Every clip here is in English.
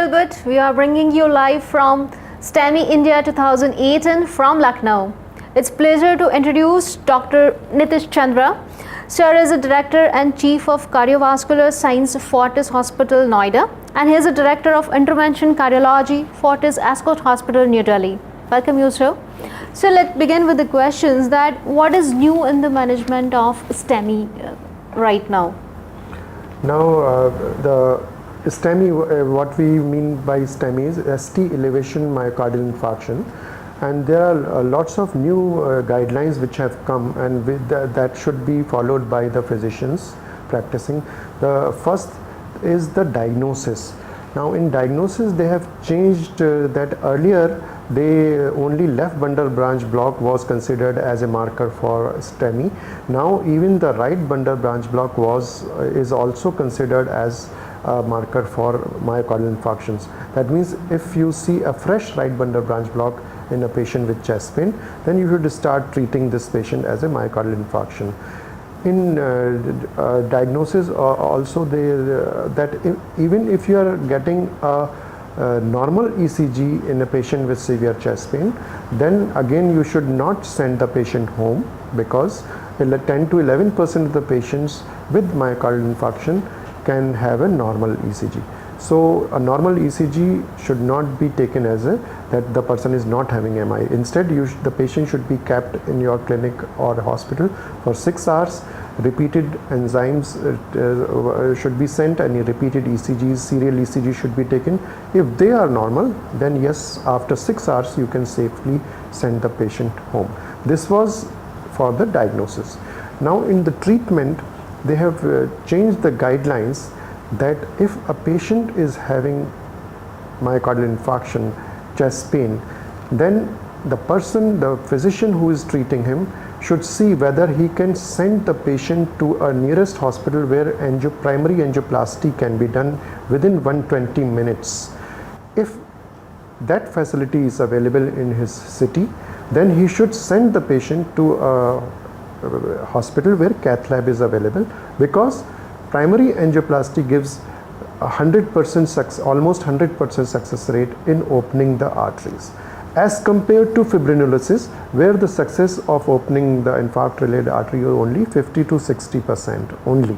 Gilbert. We are bringing you live from STEMI India 2018 from Lucknow. It's pleasure to introduce Dr. Nitish Chandra. Sir is a Director and Chief of Cardiovascular Science, Fortis Hospital, Noida, and he is a Director of Intervention Cardiology, Fortis Ascot Hospital, New Delhi. Welcome you, sir. So let's begin with the questions that what is new in the management of STEMI right now? Now, the STEMI, what we mean by STEMI is ST elevation myocardial infarction, and there are lots of new guidelines which have come, and that should be followed by the physicians practicing. The first is the diagnosis. Now, in diagnosis, they have changed that earlier they only left bundle branch block was considered as a marker for STEMI. Now even the right bundle branch block is also considered as a marker for myocardial infarctions. That means if you see a fresh right bundle branch block in a patient with chest pain, then you should start treating this patient as a myocardial infarction. In diagnosis also even if you are getting a normal ECG in a patient with severe chest pain, then again you should not send the patient home, because 10 to 11% of the patients with myocardial infarction can have a normal ECG. So a normal ECG should not be taken as that the person is not having MI. Instead, the patient should be kept in your clinic or hospital for 6 hours. Repeated enzymes should be sent, and repeated ECGs, serial ECG should be taken. If they are normal, then yes, after 6 hours you can safely send the patient home. This was for the diagnosis. Now in the treatment, they have changed the guidelines that if a patient is having myocardial infarction, chest pain, then the physician who is treating him should see whether he can send the patient to a nearest hospital where primary angioplasty can be done within 120 minutes. If that facility is available in his city, then he should send the patient to a hospital where cath lab is available, because primary angioplasty gives 100% almost 100% success rate in opening the arteries, as compared to fibrinolysis, where the success of opening the infarct related artery is only 50 to 60% only.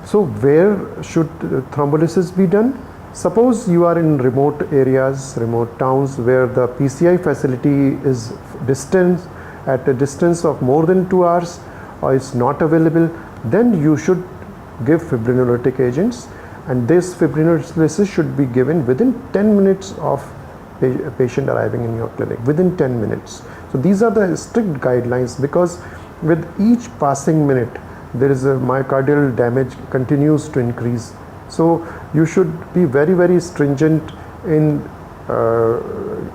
So where should thrombolysis be done? Suppose you are in remote areas, remote towns, where the PCI facility is at a distance of more than 2 hours, or is not available, then you should give fibrinolytic agents, and this fibrinolysis should be given within 10 minutes of a patient arriving in your clinic, within 10 minutes. So these are the strict guidelines, because with each passing minute there is a myocardial damage continues to increase. So you should be very, very stringent in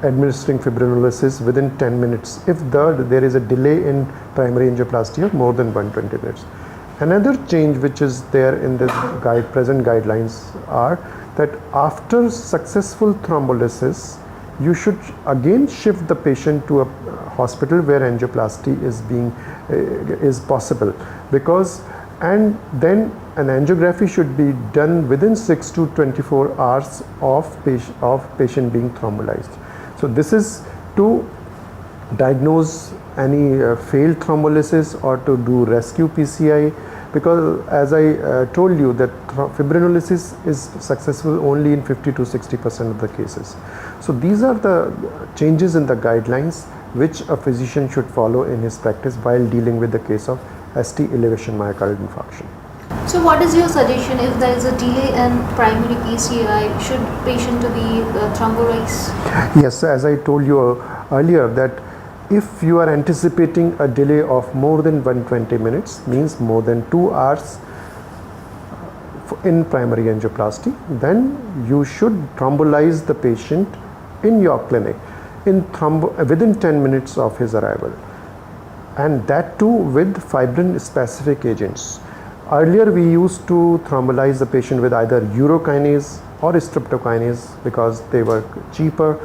administering fibrinolysis within 10 minutes if there is a delay in primary angioplasty of more than 120 minutes. Another change which is there in the present guidelines are that after successful thrombolysis, you should again shift the patient to a hospital where angioplasty is possible, and then an angiography should be done within 6 to 24 hours of patient being thrombolized. So this is to diagnose any failed thrombolysis or to do rescue PCI, because as I told you that fibrinolysis is successful only in 50 to 60% of the cases. So these are the changes in the guidelines which a physician should follow in his practice while dealing with the case of ST elevation myocardial infarction. So what is your suggestion if there is a delay in primary PCI, should patient to be thrombolized? Yes, as I told you earlier, that if you are anticipating a delay of more than 120 minutes, means more than 2 hours in primary angioplasty, then you should thrombolize the patient in your clinic within 10 minutes of his arrival, and that too with fibrin specific agents. Earlier we used to thrombolize the patient with either urokinase or streptokinase because they were cheaper,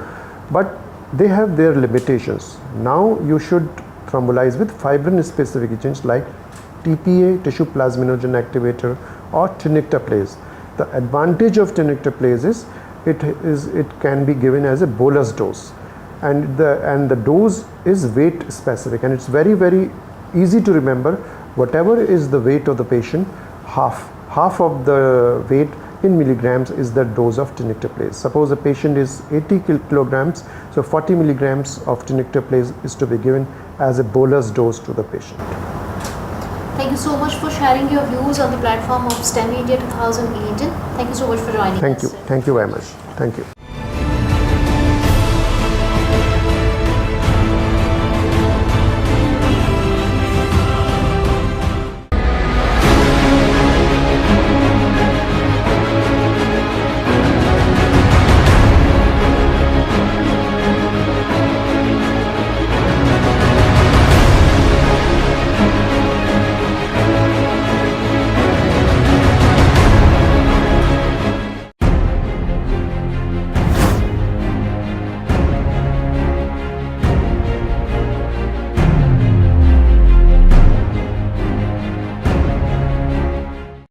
but they have their limitations. Now you should thrombolize with fibrin specific agents like TPA, tissue plasminogen activator, or tenecteplase. The advantage of tenecteplase is it can be given as a bolus dose, and the dose is weight specific, and it's very easy to remember. Whatever is the weight of the patient, half of the weight in milligrams is the dose of tenecteplase. Suppose the patient is 80 kilograms, so 40 milligrams of tenecteplase is to be given as a bolus dose to the patient. Thank you so much for sharing your views on the platform of STEMI India 2018. Thank you so much for joining us. Thank you very much. Thank you.